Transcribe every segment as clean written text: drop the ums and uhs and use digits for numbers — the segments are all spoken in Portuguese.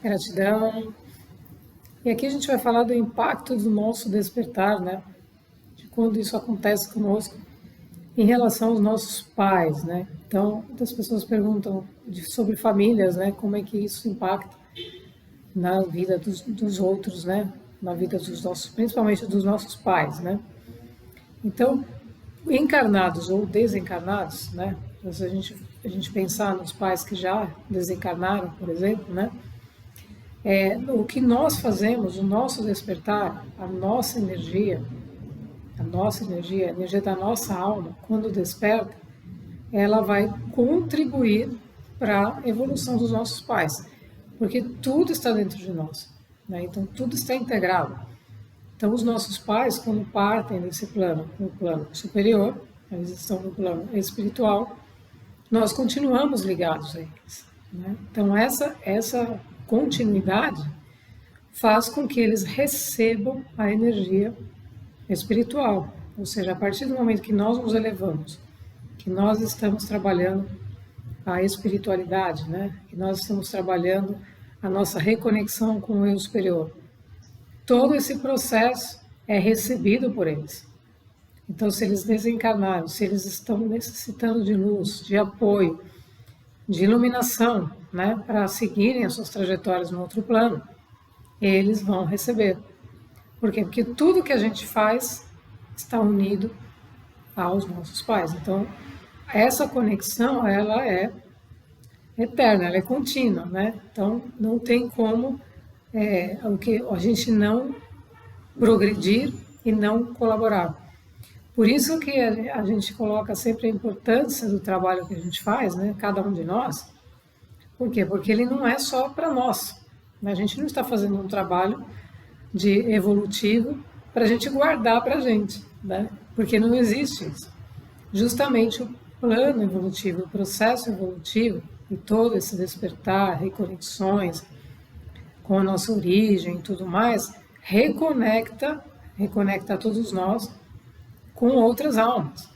Gratidão. E aqui a gente vai falar do impacto do nosso despertar, né? De quando isso acontece conosco em relação aos nossos pais, né? Então, muitas pessoas perguntam sobre famílias, né? Como é que isso impacta na vida dos outros, né? Na vida dos nossos, principalmente dos nossos pais, né? Então, encarnados ou desencarnados, né? Se a gente pensar nos pais que já desencarnaram, por exemplo, né? O que nós fazemos, o nosso despertar, a energia da nossa alma, quando desperta, ela vai contribuir para a evolução dos nossos pais, porque tudo está dentro de nós, né? Então tudo está integrado. Então os nossos pais, quando partem desse plano, no plano superior, eles estão no plano espiritual, nós continuamos ligados a eles, né? Então essa continuidade faz com que eles recebam a energia espiritual, ou seja, a partir do momento que nós nos elevamos, que nós estamos trabalhando a espiritualidade, né? Que nós estamos trabalhando a nossa reconexão com o eu superior. Todo esse processo é recebido por eles. Então, se eles desencarnaram, se eles estão necessitando de luz, de apoio, de iluminação, né, para seguirem as suas trajetórias no outro plano, eles vão receber. Por quê? Porque tudo que a gente faz está unido aos nossos pais. Então, essa conexão, ela é eterna, ela é contínua, né? Então, não tem como a gente não progredir e não colaborar. Por isso que a gente coloca sempre a importância do trabalho que a gente faz, né? Cada um de nós. Por quê? Porque ele não é só para nós. A gente não está fazendo um trabalho de evolutivo para a gente guardar para a gente, né? Porque não existe isso. Justamente o plano evolutivo, o processo evolutivo e todo esse despertar, reconexões com a nossa origem e tudo mais, reconecta todos nós com outras almas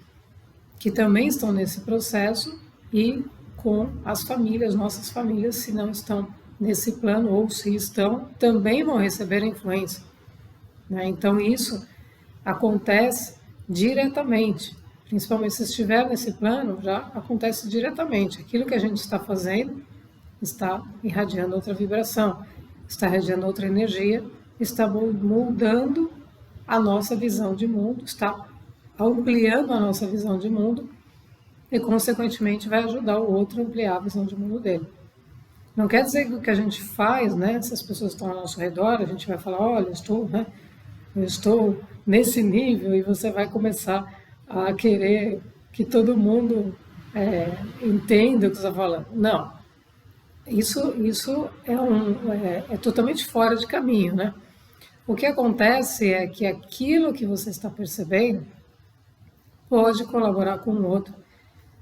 que também estão nesse processo e com as famílias, nossas famílias, se não estão nesse plano ou se estão, também vão receber a influência, né? Então isso acontece diretamente, principalmente se estiver nesse plano, já acontece diretamente. Aquilo que a gente está fazendo está irradiando outra vibração, está irradiando outra energia, está moldando a nossa visão de mundo, está ampliando a nossa visão de mundo e, consequentemente, vai ajudar o outro a ampliar a visão de mundo dele. Não quer dizer que o que a gente faz, né, se as pessoas estão ao nosso redor, a gente vai falar, olha, eu estou nesse nível, e você vai começar a querer que todo mundo entenda o que você está falando. Não, isso é totalmente fora de caminho, né? O que acontece é que aquilo que você está percebendo pode colaborar com o outro,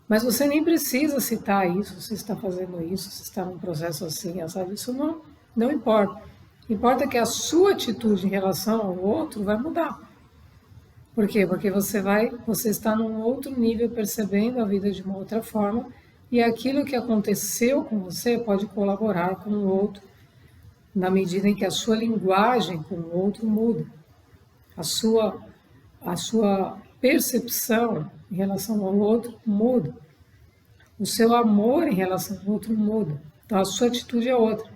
mas você nem precisa citar isso, se está fazendo isso, se está num processo assim, sabe? Isso não importa. Importa que a sua atitude em relação ao outro vai mudar. Por quê? Porque você está num outro nível, percebendo a vida de uma outra forma, e aquilo que aconteceu com você pode colaborar com o outro, na medida em que a sua linguagem com o outro muda. A sua percepção em relação ao outro muda. O seu amor em relação ao outro muda. Então a sua atitude é outra.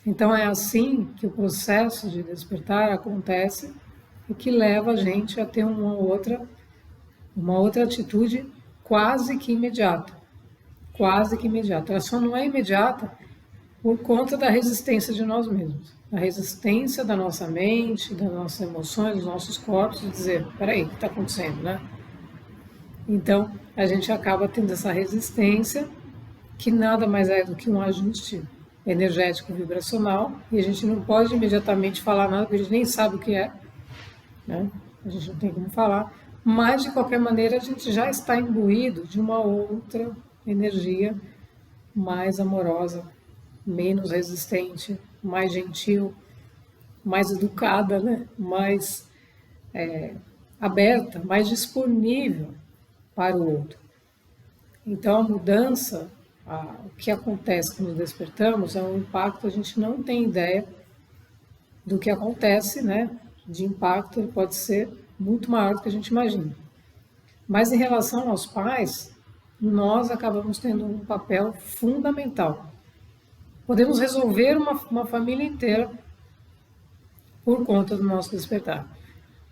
Então é assim que o processo de despertar acontece e que leva a gente a ter uma outra atitude quase que imediata. Quase que imediata. Ela só não é imediata por conta da resistência de nós mesmos. A resistência da nossa mente, das nossas emoções, dos nossos corpos, de dizer, peraí, o que está acontecendo, né? Então, a gente acaba tendo essa resistência, que nada mais é do que um ajuste energético vibracional, e a gente não pode imediatamente falar nada, porque a gente nem sabe o que é, né? A gente não tem como falar, mas de qualquer maneira a gente já está imbuído de uma outra energia mais amorosa, menos resistente, mais gentil, mais educada, né? Mais aberta, mais disponível para o outro. Então a mudança o que acontece quando despertamos é um impacto, a gente não tem ideia do que acontece, né? De impacto, ele pode ser muito maior do que a gente imagina. Mas em relação aos pais, nós acabamos tendo um papel fundamental. Podemos resolver uma família inteira por conta do nosso despertar.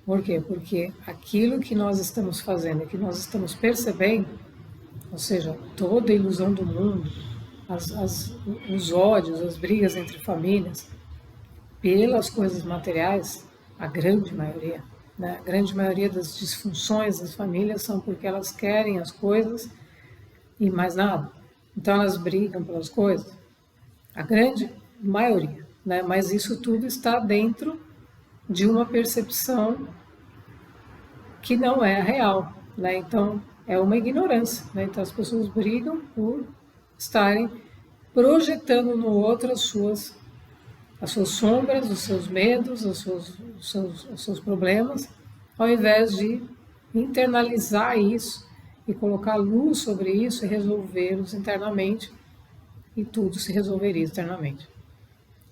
Por quê? Porque aquilo que nós estamos fazendo, que nós estamos percebendo, ou seja, toda a ilusão do mundo, os ódios, as brigas entre famílias, pelas coisas materiais, a grande maioria, né? A grande maioria das disfunções das famílias são porque elas querem as coisas e mais nada. Então elas brigam pelas coisas, a grande maioria, né? Mas isso tudo está dentro de uma percepção que não é a real, né? Então é uma ignorância, né? Então as pessoas brigam por estarem projetando no outro as suas sombras, os seus medos, os seus problemas, ao invés de internalizar isso e colocar luz sobre isso e resolvê-los internamente, e tudo se resolveria externamente.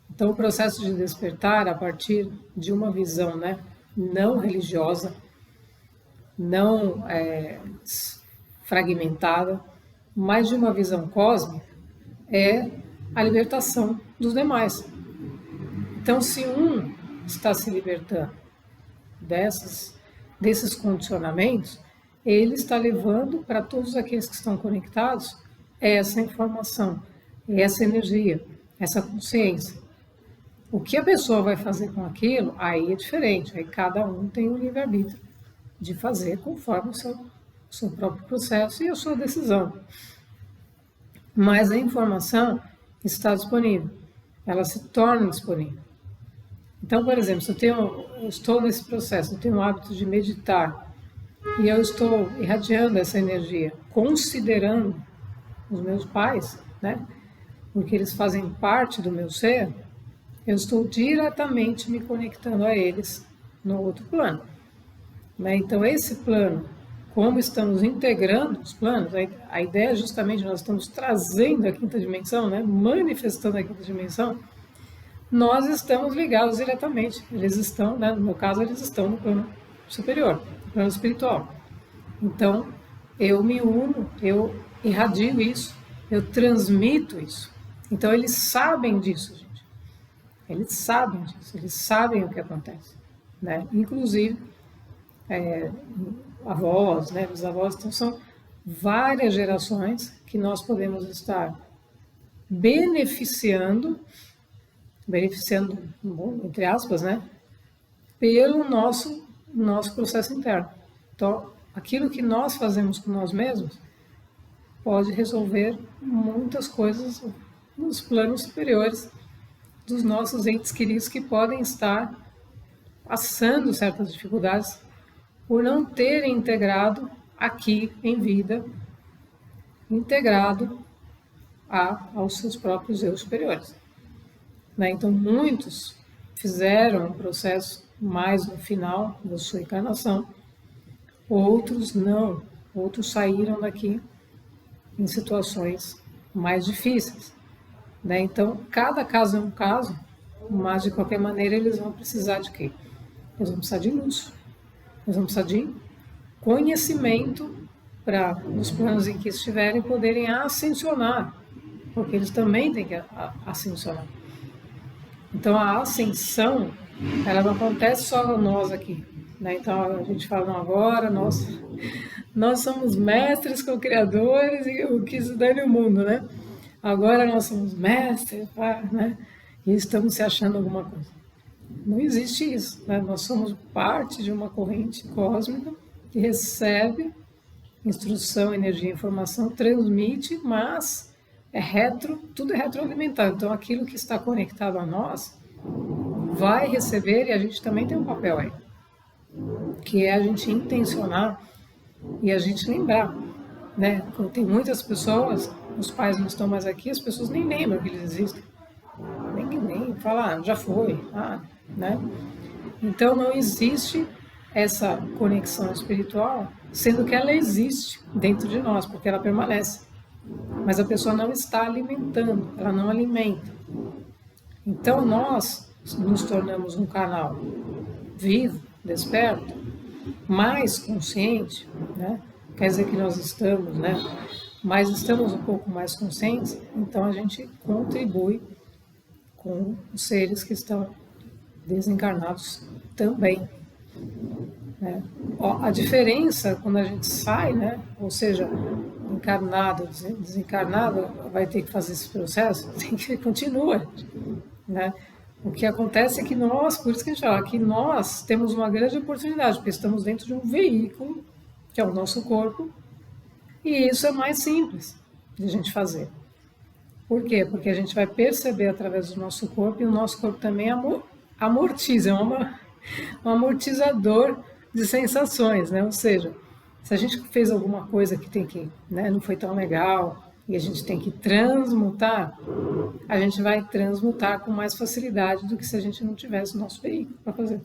Então, o processo de despertar, a partir de uma visão, né, não religiosa, não fragmentada, mas de uma visão cósmica, é a libertação dos demais. Então, se um está se libertando desses condicionamentos, ele está levando para todos aqueles que estão conectados essa informação, essa energia, essa consciência. O que a pessoa vai fazer com aquilo, aí é diferente. Aí cada um tem o livre-arbítrio de fazer conforme o seu próprio processo e a sua decisão. Mas a informação está disponível, ela se torna disponível. Então, por exemplo, se eu estou nesse processo, eu tenho o hábito de meditar e eu estou irradiando essa energia, considerando os meus pais, né? Porque eles fazem parte do meu ser, eu estou diretamente me conectando a eles no outro plano, né? Então, esse plano, como estamos integrando os planos, a ideia é justamente nós estamos trazendo a quinta dimensão, né? Manifestando a quinta dimensão, nós estamos ligados diretamente. Eles estão, né? No meu caso, eles estão no plano superior, no plano espiritual. Então, eu me uno, eu irradio isso, eu transmito isso. Então, eles sabem disso, gente. Eles sabem disso, eles sabem o que acontece, né? Inclusive, avós, né? Bisavós, então são várias gerações que nós podemos estar beneficiando, entre aspas, né? Pelo nosso processo interno. Então, aquilo que nós fazemos com nós mesmos pode resolver muitas coisas nos planos superiores dos nossos entes queridos que podem estar passando certas dificuldades por não terem integrado aqui em vida, integrado aos seus próprios eu superiores. Né? Então, muitos fizeram um processo mais no final da sua encarnação, outros não, outros saíram daqui em situações mais difíceis. Né? Então, cada caso é um caso, mas de qualquer maneira eles vão precisar de quê? Eles vão precisar de luz, eles vão precisar de conhecimento para, nos planos em que estiverem, poderem ascensionar, porque eles também têm que ascensionar. Então, a ascensão, ela não acontece só nós aqui. Né? Então, a gente fala, não, agora nós somos mestres co-criadores e o que se dane o mundo, né? Agora nós somos mestres, né? E estamos se achando alguma coisa. Não existe isso, né? Nós somos parte de uma corrente cósmica que recebe instrução, energia, informação, transmite, mas tudo é retroalimentado. Então, aquilo que está conectado a nós vai receber, e a gente também tem um papel aí, que é a gente intencionar e a gente lembrar, né? Tem muitas pessoas, os pais não estão mais aqui, as pessoas nem lembram que eles existem, nem falam, já foi, né? Então, não existe essa conexão espiritual, sendo que ela existe dentro de nós, porque ela permanece. mas a pessoa não está alimentando, ela não alimenta. Então nós nos tornamos um canal vivo, desperto, mais consciente, né? Quer dizer que nós estamos, né? Mas estamos um pouco mais conscientes, então a gente contribui com os seres que estão desencarnados também, né? A diferença quando a gente sai, né? Ou seja, encarnado, desencarnado, vai ter que fazer esse processo, tem que continua, né? O que acontece é que nós, por isso que a gente fala, que nós temos uma grande oportunidade, porque estamos dentro de um veículo, que é o nosso corpo, e isso é mais simples de a gente fazer. Por quê? Porque a gente vai perceber através do nosso corpo, e o nosso corpo também amortiza, é um amortizador de sensações, né? Ou seja, se a gente fez alguma coisa que tem que, né, não foi tão legal, e a gente tem que transmutar, a gente vai transmutar com mais facilidade do que se a gente não tivesse o nosso veículo para fazer.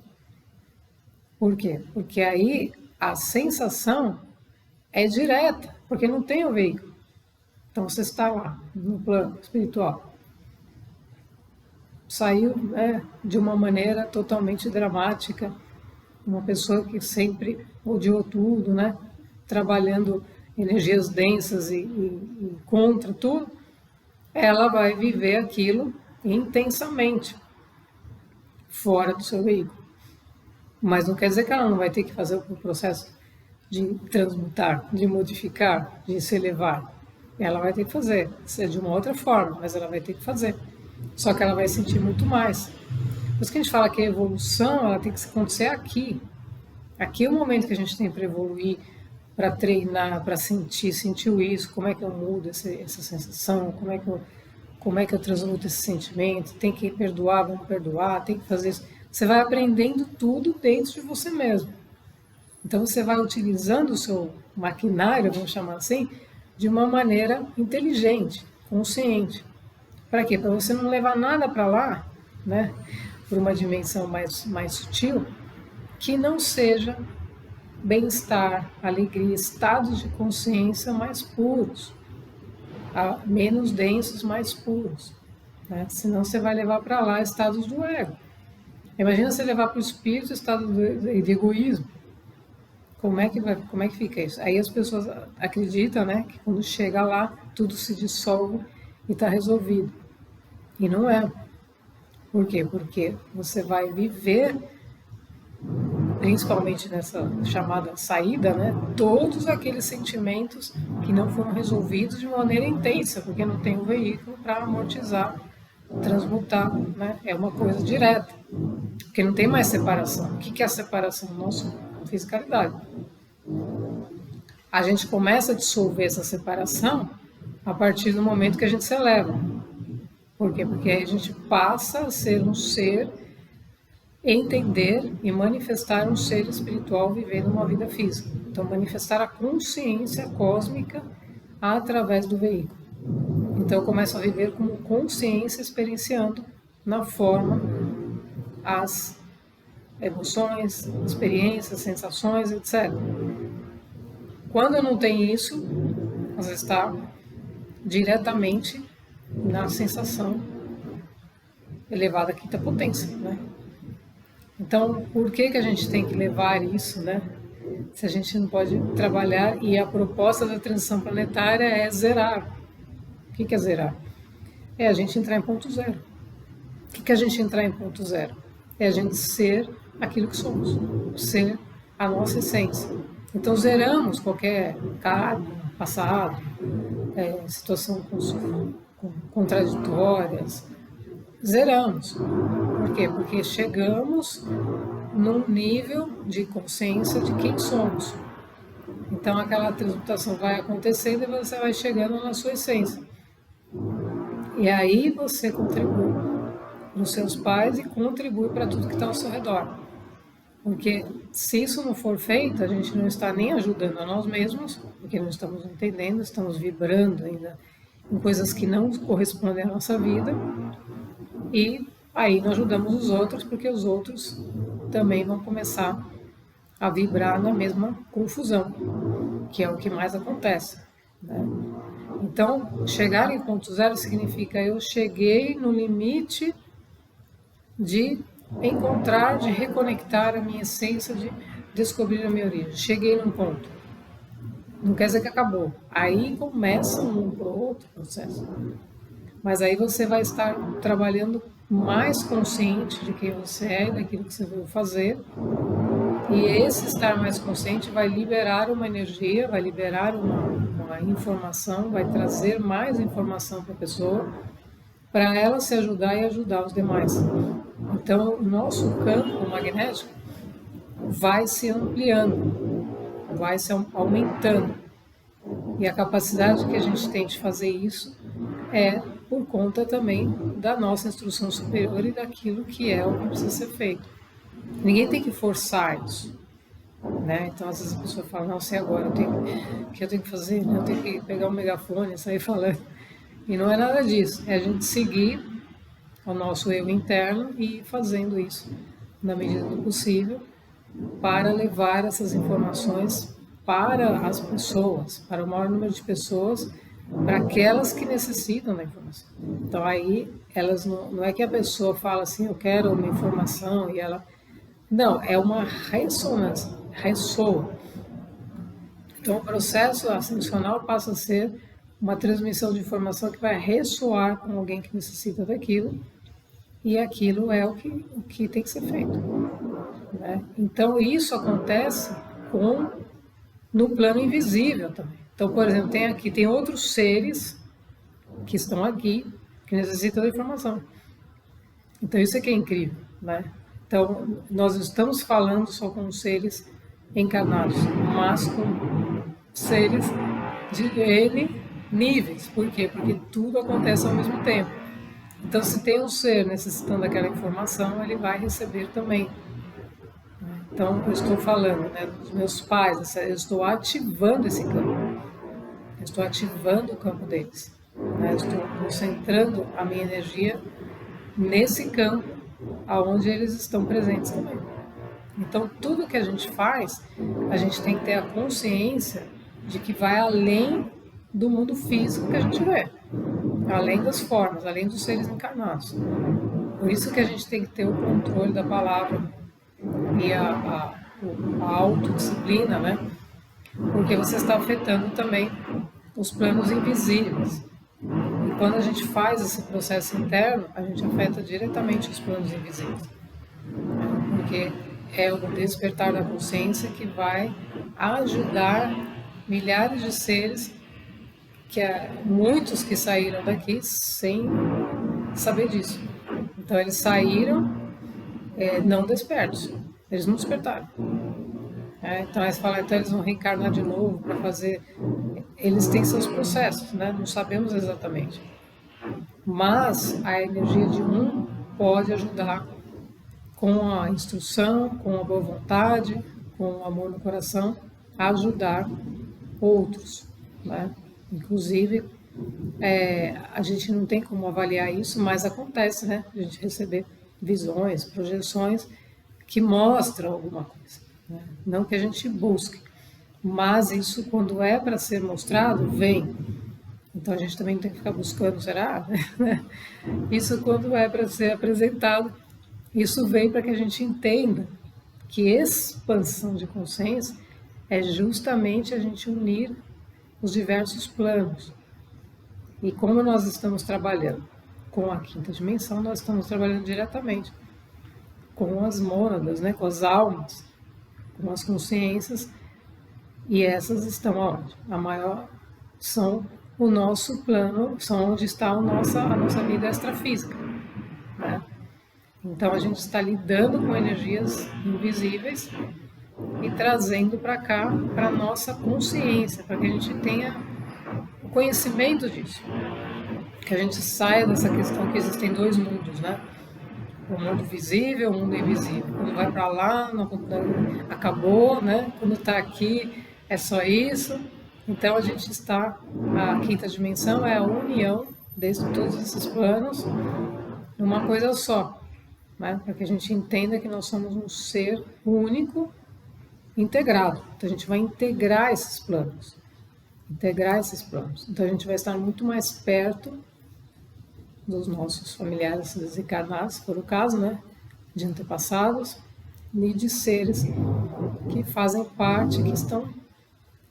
Por quê? Porque aí a sensação é direta, porque não tem o veículo. Então você está lá, no plano espiritual. Saiu, né, de uma maneira totalmente dramática, uma pessoa que sempre odiou tudo, né, trabalhando energias densas e contra tudo, ela vai viver aquilo intensamente, fora do seu veículo. Mas não quer dizer que ela não vai ter que fazer o processo de transmutar, de modificar, de se elevar. Ela vai ter que fazer, seja de uma outra forma, mas ela vai ter que fazer. Só que ela vai sentir muito mais. Por isso que a gente fala que a evolução, ela tem que acontecer aqui. Aqui é o momento que a gente tem para evoluir, para treinar, para sentir isso, como é que eu mudo essa sensação, como é que eu transmuto esse sentimento, tem que perdoar, vamos perdoar, tem que fazer isso. Você vai aprendendo tudo dentro de você mesmo. Então você vai utilizando o seu maquinário, vamos chamar assim, de uma maneira inteligente, consciente. Para quê? Para você não levar nada para lá, né, por uma dimensão mais sutil, que não seja bem-estar, alegria, estados de consciência mais puros, menos densos, mais puros. Né? Senão você vai levar para lá estados do ego. Imagina você levar para o espírito estado de egoísmo. Como é que fica isso? Aí as pessoas acreditam, né, que quando chega lá, tudo se dissolve e está resolvido. E não é. Por quê? Porque você vai viver, principalmente nessa chamada saída, né, todos aqueles sentimentos que não foram resolvidos de maneira intensa, porque não tem um veículo para amortizar, transmutar, né, é uma coisa direta, porque não tem mais separação. O que é a separação? Nossa fisicalidade. A gente começa a dissolver essa separação a partir do momento que a gente se eleva. Por quê? Porque aí a gente passa a ser um ser, entender e manifestar um ser espiritual vivendo uma vida física. Então, manifestar a consciência cósmica através do veículo. Então, eu começo a viver como consciência, experienciando na forma as emoções, experiências, sensações, etc. Quando eu não tenho isso, você está diretamente na sensação elevada quinta potência, né? Então, por que a gente tem que levar isso, né? Se a gente não pode trabalhar, e a proposta da transição planetária é zerar. O que é zerar? É a gente entrar em ponto zero. O que é a gente entrar em ponto zero? É a gente ser aquilo que somos, ser a nossa essência. Então, zeramos qualquer karma, passado, situação contraditórias, zeramos. Por quê? Porque chegamos num nível de consciência de quem somos. Então aquela transmutação vai acontecendo e você vai chegando na sua essência. E aí você contribui nos seus pais e contribui para tudo que está ao seu redor. Porque se isso não for feito, a gente não está nem ajudando a nós mesmos, porque não estamos entendendo, estamos vibrando ainda em coisas que não correspondem à nossa vida, e aí não ajudamos os outros, porque os outros também vão começar a vibrar na mesma confusão, que é o que mais acontece, né? Então, chegar em ponto zero significa eu cheguei no limite de encontrar, de reconectar a minha essência, de descobrir a minha origem. Cheguei num ponto. Não quer dizer que acabou. Aí começa um ou outro processo. Mas aí você vai estar trabalhando mais consciente de quem você é, daquilo que você veio fazer. E esse estar mais consciente vai liberar uma energia, vai liberar uma informação, vai trazer mais informação para a pessoa, para ela se ajudar e ajudar os demais. Então, o nosso campo magnético vai se ampliando, vai se aumentando. E a capacidade que a gente tem de fazer isso é por conta também da nossa instrução superior e daquilo que é o que precisa ser feito. Ninguém tem que forçar isso, né? Então, às vezes a pessoa fala, não sei agora, o que eu tenho que fazer? Eu tenho que pegar o megafone e sair falando. E não é nada disso, é a gente seguir o nosso eu interno e ir fazendo isso na medida do possível para levar essas informações para as pessoas, para o maior número de pessoas, para aquelas que necessitam da informação. Então aí elas não é que a pessoa fala assim, eu quero uma informação e ela... Não, é uma ressonância, ressoa. Então o processo ascensional passa a ser uma transmissão de informação que vai ressoar com alguém que necessita daquilo, e aquilo é o que tem que ser feito, né? Então isso acontece no plano invisível também. Então, por exemplo, tem outros seres que estão aqui que necessitam da informação. Então isso é que é incrível, né? Então nós estamos falando só com seres encarnados, mas com seres de N níveis. Por quê? Porque tudo acontece ao mesmo tempo. Então, se tem um ser necessitando daquela informação, ele vai receber também. Então, eu estou falando, né, dos meus pais, eu estou ativando esse campo. Eu estou ativando o campo deles. Né, eu estou concentrando a minha energia nesse campo, aonde eles estão presentes também. Então, tudo que a gente faz, a gente tem que ter a consciência de que vai além do mundo físico que a gente vê, além das formas, além dos seres encarnados. Por isso que a gente tem que ter o controle da palavra e a autodisciplina, né? Porque você está afetando também os planos invisíveis. E quando a gente faz esse processo interno, a gente afeta diretamente os planos invisíveis. Porque é o despertar da consciência que vai ajudar milhares de seres, muitos que saíram daqui sem saber disso. Então eles saíram não despertos, eles não despertaram. Então eles falam, então eles vão reencarnar de novo para fazer... Eles têm seus processos, né? Não sabemos exatamente. Mas a energia de um pode ajudar com a instrução, com a boa vontade, com o amor no coração, a ajudar outros, né? Inclusive, a gente não tem como avaliar isso, mas acontece, né? A gente receber visões, projeções que mostram alguma coisa, né? Não que a gente busque, mas isso, quando é para ser mostrado, vem. Então a gente também não tem que ficar buscando, será? Isso, quando é para ser apresentado, isso vem para que a gente entenda que expansão de consciência é justamente a gente unir os diversos planos. E como nós estamos trabalhando com a quinta dimensão, nós estamos trabalhando diretamente com as mônadas, né, com as almas, com as consciências, e essas estão aonde? A maior são o nosso plano, são onde está a nossa vida extrafísica, né? Então a gente está lidando com energias invisíveis e trazendo para cá, para a nossa consciência, para que a gente tenha o conhecimento disso. Que a gente saia dessa questão que existem dois mundos, né? O mundo visível, o mundo invisível. Quando vai para lá, não, acabou, né? Quando está aqui, é só isso. Então a gente está, a quinta dimensão é a união de todos esses planos numa coisa só, né? Para que a gente entenda que nós somos um ser único, integrado. Então a gente vai integrar esses planos. integrar esses planos. Então a gente vai estar muito mais perto dos nossos familiares desencarnados, se for o caso, né, de antepassados e de seres que fazem parte,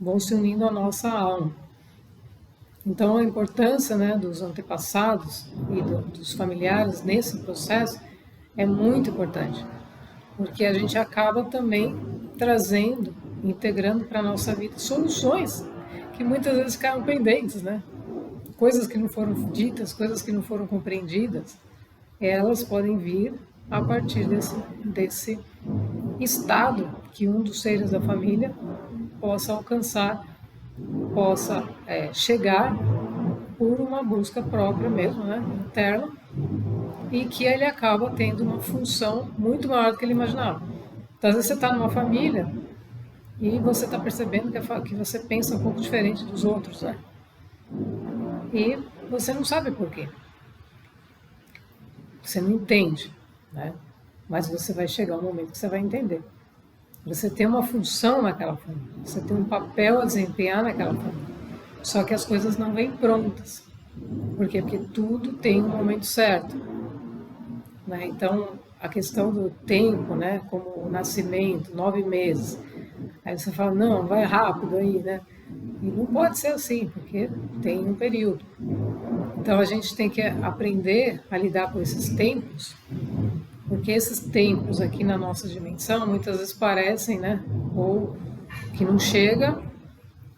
vão se unindo à nossa alma. Então a importância, né, dos antepassados e dos familiares nesse processo é muito importante, porque a gente acaba também trazendo, integrando para a nossa vida soluções que muitas vezes ficaram pendentes, né? Coisas que não foram ditas, coisas que não foram compreendidas, elas podem vir a partir desse estado que um dos seres da família possa alcançar, possa chegar por uma busca própria mesmo, né, interna, e que ele acaba tendo uma função muito maior do que ele imaginava. Então, às vezes você está numa família e você está percebendo que você pensa um pouco diferente dos outros, né? E você não sabe por quê. Você não entende, né? Mas você vai chegar um momento que você vai entender. Você tem uma função naquela família, você tem um papel a desempenhar naquela família. Só que as coisas não vêm prontas. Por quê? Porque tudo tem um momento certo, né? Então, a questão do tempo, né? Como o nascimento, 9 meses. Aí você fala, não, vai rápido aí, né? E não pode ser assim, porque tem um período. Então, a gente tem que aprender a lidar com esses tempos, porque esses tempos aqui na nossa dimensão muitas vezes parecem, né, ou que não chega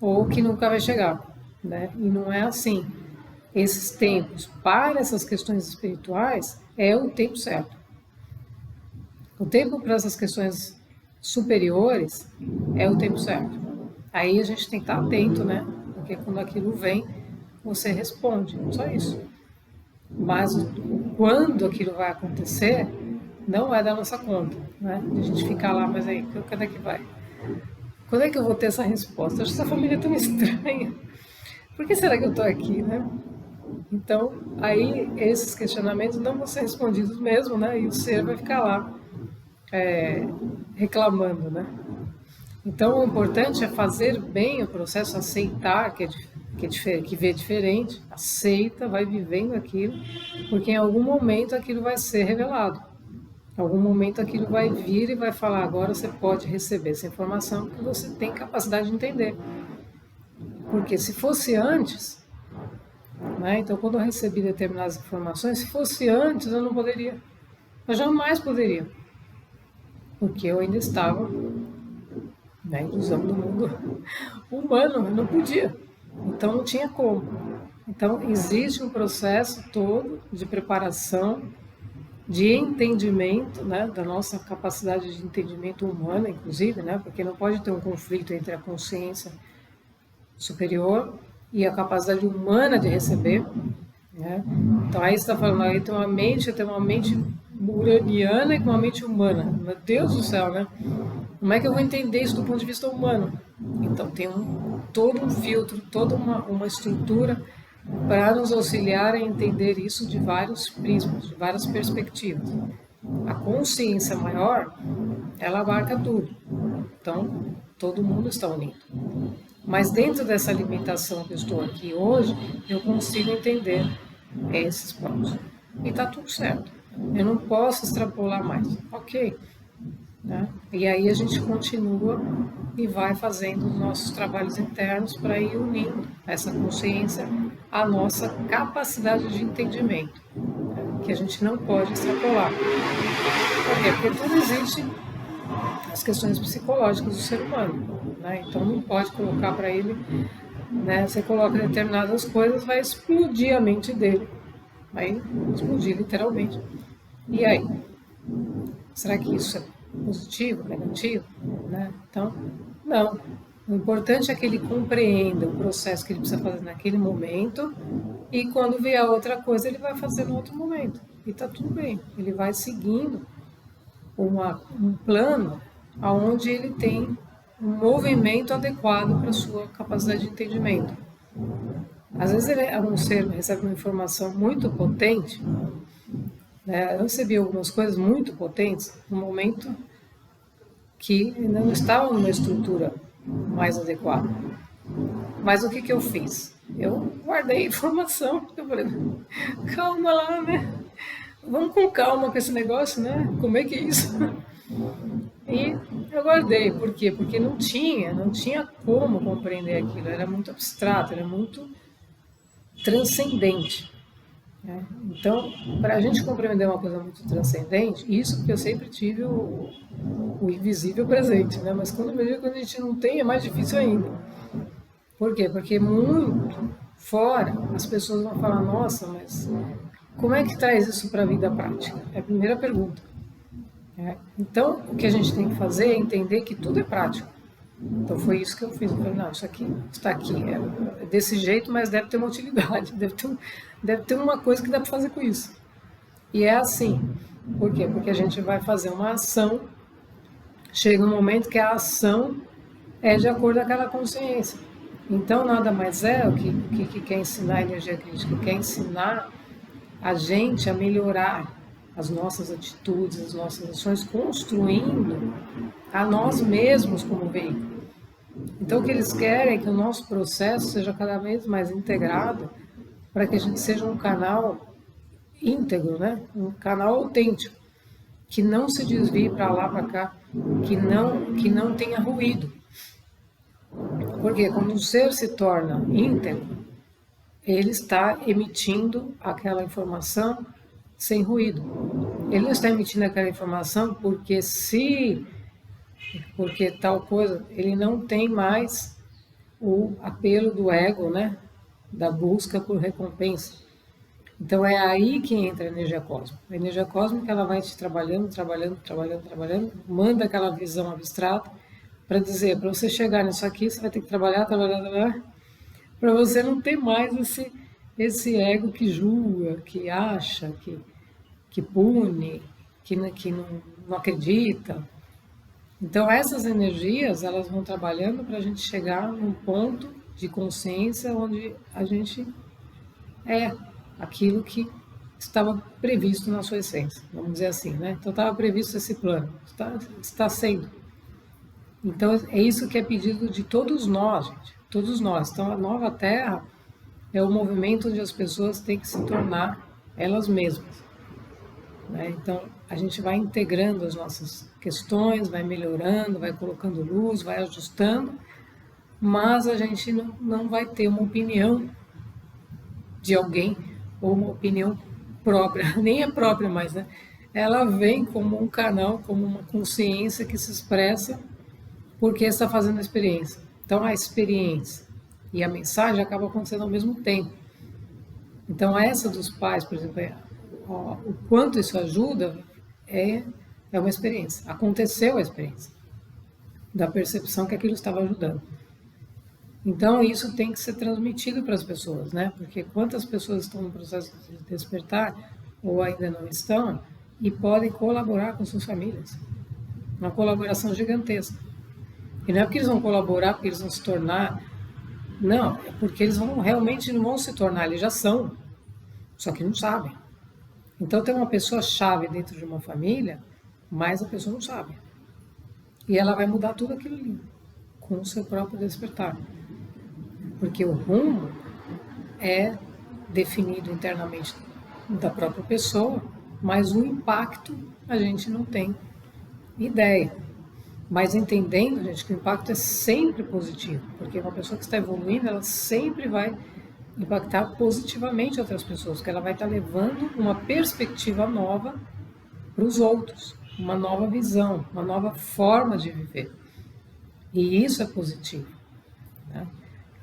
ou que nunca vai chegar, né? E não é assim. Esses tempos para essas questões espirituais é o tempo certo. O tempo para essas questões superiores é o tempo certo. Aí a gente tem que estar atento, né? Porque quando aquilo vem, você responde, só isso. Mas quando aquilo vai acontecer, não é da nossa conta, né? A gente ficar lá, mas aí, quando é que vai? Quando é que eu vou ter essa resposta? Acho que essa família é tão estranha. Por que será que eu estou aqui, né? Então, aí esses questionamentos não vão ser respondidos mesmo, né? E o ser vai ficar lá reclamando, né? Então, o importante é fazer bem o processo, aceitar que vê diferente, aceita, vai vivendo aquilo, porque em algum momento aquilo vai ser revelado. Em algum momento aquilo vai vir e vai falar, agora você pode receber essa informação que você tem capacidade de entender. Porque se fosse antes, né, então quando eu recebi determinadas informações, se fosse antes eu não poderia. Eu jamais poderia. Porque eu ainda estava na ilusão do mundo humano, eu não podia. Então não tinha como. Então existe um processo todo de preparação, de entendimento, né, da nossa capacidade de entendimento humana, inclusive, né, porque não pode ter um conflito entre a consciência superior e a capacidade humana de receber, né? Então aí você está falando, aí tem uma mente uraniana e uma mente humana. Meu Deus do céu, né? Como é que eu vou entender isso do ponto de vista humano? Então tem todo um filtro, toda uma estrutura para nos auxiliar a entender isso de vários prismas, de várias perspectivas. A consciência maior, ela abarca tudo. Então, todo mundo está unido. Mas dentro dessa limitação que eu estou aqui hoje, eu consigo entender esses pontos. E está tudo certo. Eu não posso extrapolar mais. Ok. Né? E aí a gente continua e vai fazendo os nossos trabalhos internos para ir unindo essa consciência à nossa capacidade de entendimento, né? Que a gente não pode extrapolar. Por quê? Porque tudo existe as questões psicológicas do ser humano, né? Então não pode colocar para ele, né? Você coloca determinadas coisas, vai explodir a mente dele, vai explodir literalmente. E aí? Será que isso é positivo, negativo? Né? Então, não. O importante é que ele compreenda o processo que ele precisa fazer naquele momento e quando vier outra coisa ele vai fazer no outro momento. E está tudo bem. Ele vai seguindo um plano onde ele tem um movimento adequado para a sua capacidade de entendimento. Às vezes um ser recebe uma informação muito potente, né? Eu recebi algumas coisas muito potentes no momento que não estavam numa estrutura mais adequada. Mas o que que eu fiz? Eu guardei a informação. Eu falei, calma lá, né? Vamos com calma com esse negócio, né? Como é que é isso? E eu guardei. Por quê? Porque não tinha como compreender aquilo. Era muito abstrato, era muito transcendente, né? Então, para a gente compreender uma coisa muito transcendente, isso porque eu sempre tive o invisível presente, né? Mas quando a gente não tem, é mais difícil ainda. Por quê? Porque muito fora as pessoas vão falar, nossa, mas como é que traz isso para a vida prática? É a primeira pergunta. Né? Então, o que a gente tem que fazer é entender que tudo é prático. Então foi isso que eu fiz. Eu falei, não, isso aqui está aqui, é desse jeito, mas deve ter uma utilidade, deve ter uma coisa que dá para fazer com isso. E é assim. Por quê? Porque a gente vai fazer uma ação, chega um momento que a ação é de acordo com aquela consciência. Então nada mais é o que quer ensinar a energia crítica, quer ensinar a gente a melhorar as nossas atitudes, as nossas ações, construindo a nós mesmos como veículo. Então, o que eles querem é que o nosso processo seja cada vez mais integrado para que a gente seja um canal íntegro, né? Um canal autêntico, que não se desvie para lá, para cá, que não tenha ruído. Porque quando o ser se torna íntegro, ele está emitindo aquela informação sem ruído. Ele não está emitindo aquela informação porque tal coisa, ele não tem mais o apelo do ego, né? Da busca por recompensa. Então é aí que entra a energia cósmica. A energia cósmica ela vai te trabalhando, manda aquela visão abstrata para dizer, para você chegar nisso aqui, você vai ter que trabalhar, para você não ter mais esse ego que julga, que acha, que pune, que não acredita. Então essas energias elas vão trabalhando para a gente chegar num ponto de consciência onde a gente é aquilo que estava previsto na sua essência, vamos dizer assim, né? Então estava previsto esse plano, está sendo. Então é isso que é pedido de todos nós, gente, todos nós. Então a nova Terra é o movimento onde as pessoas têm que se tornar elas mesmas, né? Então a gente vai integrando as nossas questões, vai melhorando, vai colocando luz, vai ajustando, mas a gente não vai ter uma opinião de alguém ou uma opinião própria, nem é própria mais, né? Ela vem como um canal, como uma consciência que se expressa porque está fazendo a experiência. Então a experiência e a mensagem acabam acontecendo ao mesmo tempo. Então essa dos pais, por exemplo, o quanto isso ajuda é uma experiência. Aconteceu a experiência da percepção que aquilo estava ajudando. Então, isso tem que ser transmitido para as pessoas, né? Porque quantas pessoas estão no processo de despertar ou ainda não estão e podem colaborar com suas famílias. Uma colaboração gigantesca. E não é porque eles vão colaborar, porque eles vão se tornar. Não, é porque eles realmente não vão se tornar, eles já são. Só que não sabem. Então, tem uma pessoa-chave dentro de uma família, mas a pessoa não sabe. E ela vai mudar tudo aquilo ali, com o seu próprio despertar. Porque o rumo é definido internamente da própria pessoa, mas o impacto a gente não tem ideia. Mas entendendo, gente, que o impacto é sempre positivo, porque uma pessoa que está evoluindo, ela sempre vai impactar positivamente outras pessoas, porque ela vai estar levando uma perspectiva nova para os outros, uma nova visão, uma nova forma de viver. E isso é positivo, né?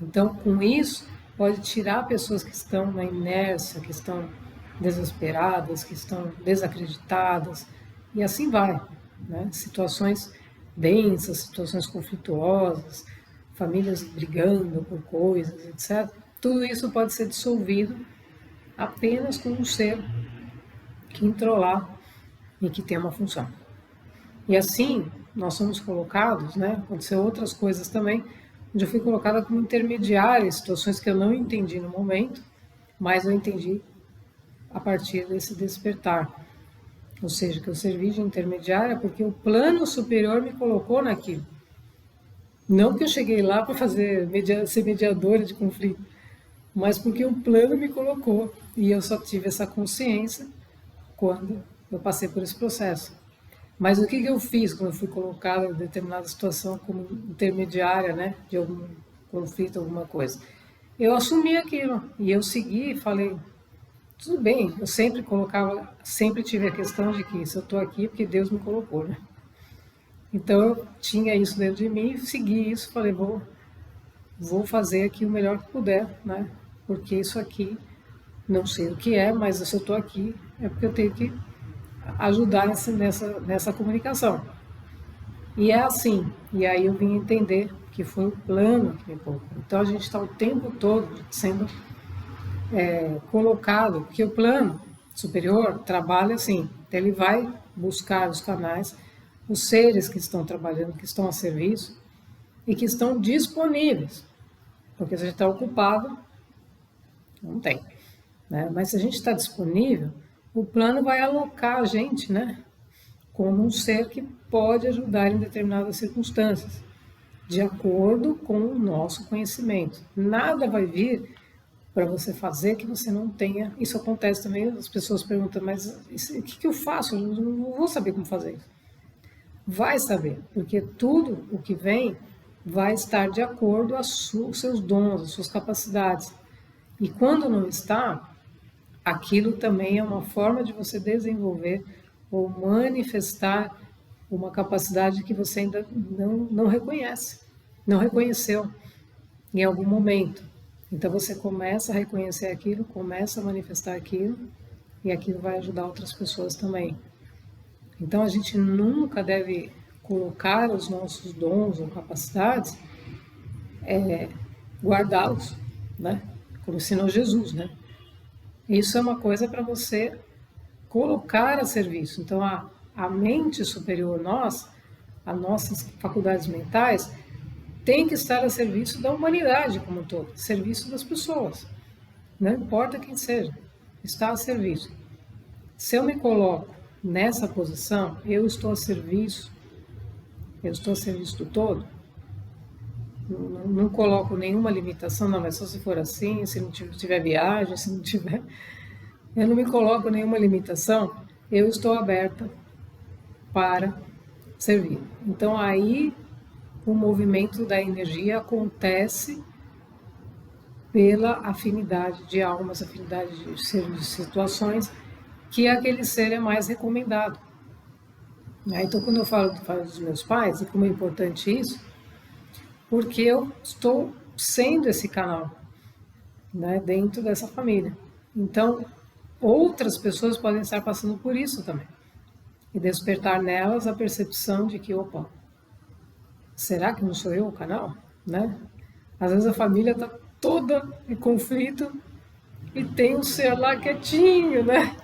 Então, com isso, pode tirar pessoas que estão na inércia, que estão desesperadas, que estão desacreditadas, e assim vai, né? Situações densas, situações conflituosas, famílias brigando por coisas, etc. Tudo isso pode ser dissolvido apenas com um ser que entrou lá e que tem uma função. E assim, nós somos colocados, né? Aconteceu outras coisas também, onde eu fui colocada como intermediária em situações que eu não entendi no momento, mas eu entendi a partir desse despertar. Ou seja, que eu servi de intermediária porque o plano superior me colocou naquilo. Não que eu cheguei lá para ser mediadora de conflito, mas porque o plano me colocou e eu só tive essa consciência quando eu passei por esse processo. Mas o que eu fiz quando eu fui colocada em determinada situação como intermediária, né, de algum conflito, alguma coisa? Eu assumi aquilo e eu segui e falei, tudo bem, eu sempre tive a questão de que se eu estou aqui é porque Deus me colocou, né? Então eu tinha isso dentro de mim, segui isso, falei, vou fazer aqui o melhor que puder, né? Porque isso aqui, não sei o que é, mas se eu estou aqui é porque eu tenho que ajudar nessa comunicação. E é assim, e aí eu vim entender que foi o plano que me colocou. Então a gente está o tempo todo sendo colocado, porque o plano superior trabalha assim, ele vai buscar os canais, os seres que estão trabalhando, que estão a serviço e que estão disponíveis, porque se a gente está ocupado, não tem. Né? Mas se a gente está disponível, o plano vai alocar a gente, né? Como um ser que pode ajudar em determinadas circunstâncias, de acordo com o nosso conhecimento. Nada vai vir para você fazer que você não tenha. Isso acontece também, as pessoas perguntam, mas o que eu faço? Eu não vou saber como fazer isso. Vai saber, porque tudo o que vem vai estar de acordo aos seus dons, às suas capacidades. E quando não está, aquilo também é uma forma de você desenvolver ou manifestar uma capacidade que você ainda não reconhece, não reconheceu em algum momento. Então você começa a reconhecer aquilo, começa a manifestar aquilo, e aquilo vai ajudar outras pessoas também. Então a gente nunca deve colocar os nossos dons ou capacidades, guardá-los, né? Como ensinou Jesus, né? Isso é uma coisa para você colocar a serviço. Então a mente superior nossa, as nossas faculdades mentais, tem que estar a serviço da humanidade como um todo, a serviço das pessoas. Não importa quem seja, está a serviço. Se eu me coloco nessa posição, eu estou a serviço do todo. Não coloco nenhuma limitação, não, mas só se for assim, se não tiver viagem, se não tiver. Eu não me coloco nenhuma limitação, eu estou aberta para servir. Então aí o movimento da energia acontece pela afinidade de almas, afinidade de situações, que aquele ser é mais recomendado. Então, quando eu falo dos meus pais, e como é importante isso, porque eu estou sendo esse canal, né, dentro dessa família. Então, outras pessoas podem estar passando por isso também. E despertar nelas a percepção de que, opa, será que não sou eu o canal? Né? Às vezes a família está toda em conflito e tem um ser lá quietinho, né?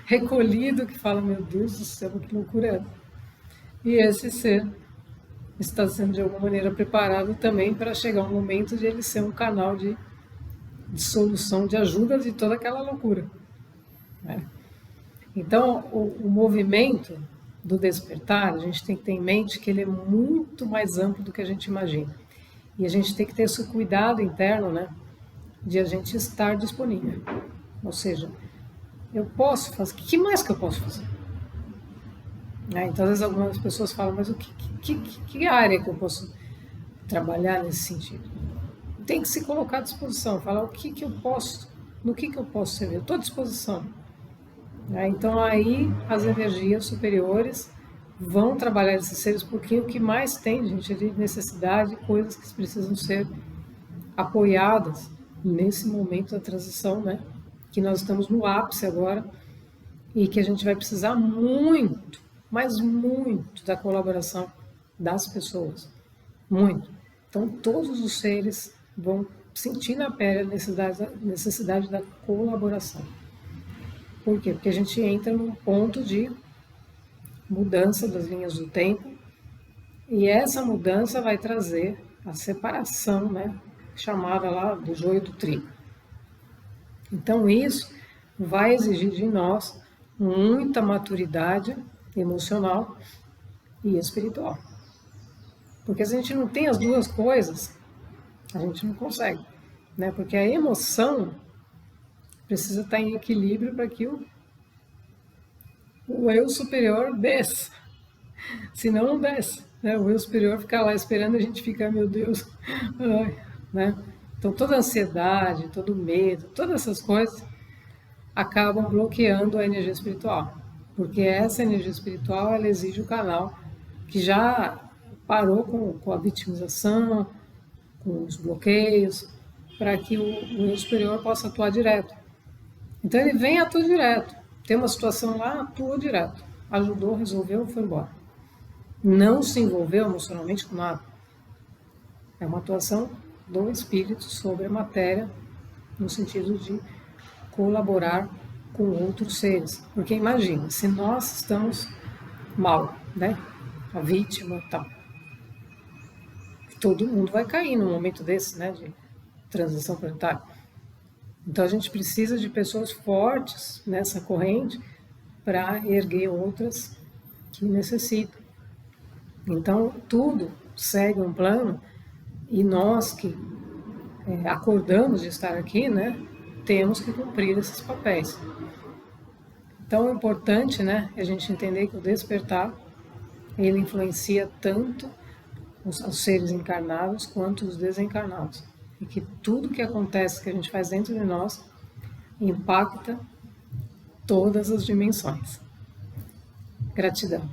Recolhido, que fala, meu Deus do céu, que loucura é essa? E esse ser está sendo de alguma maneira preparado também para chegar um momento de ele ser um canal de solução, de ajuda de toda aquela loucura. Né? Então, o movimento do despertar, a gente tem que ter em mente que ele é muito mais amplo do que a gente imagina. E a gente tem que ter esse cuidado interno, né, de a gente estar disponível. Ou seja, eu posso fazer, o que mais que eu posso fazer? Então, às vezes algumas pessoas falam, mas que área que eu posso trabalhar nesse sentido? Tem que se colocar à disposição, falar o que eu posso, no que eu posso servir, eu estou à disposição. Então aí as energias superiores vão trabalhar esses seres, porque o que mais tem, gente, é de necessidade, coisas que precisam ser apoiadas nesse momento da transição, né? Que nós estamos no ápice agora e que a gente vai precisar muito, mas muito da colaboração das pessoas, muito. Então todos os seres vão sentir na pele a necessidade da colaboração. Por quê? Porque a gente entra num ponto de mudança das linhas do tempo e essa mudança vai trazer a separação, né, chamada lá do joio do trigo. Então isso vai exigir de nós muita maturidade emocional e espiritual. Porque se a gente não tem as duas coisas, a gente não consegue, né? Porque a emoção precisa estar em equilíbrio para que o eu superior desça. Senão não desce, né? O eu superior fica lá esperando, a gente fica, meu Deus, ai, né? Então toda a ansiedade, todo o medo, todas essas coisas acabam bloqueando a energia espiritual, porque essa energia espiritual ela exige o canal que já parou com a vitimização, com os bloqueios, para que o eu superior possa atuar direto. Então ele vem e atua direto. Tem uma situação lá, atua direto. Ajudou, resolveu, foi embora. Não se envolveu emocionalmente com nada. É uma atuação do espírito sobre a matéria, no sentido de colaborar com outros seres. Porque imagina, se nós estamos mal, né? A vítima e tal. Todo mundo vai cair num momento desse, né? De transição planetária. Então a gente precisa de pessoas fortes nessa corrente para erguer outras que necessitam. Então tudo segue um plano e nós que acordamos de estar aqui, né, temos que cumprir esses papéis. Então é importante, né, a gente entender que o despertar ele influencia tanto os seres encarnados quanto os desencarnados e que tudo que acontece, que a gente faz dentro de nós, impacta todas as dimensões. Gratidão.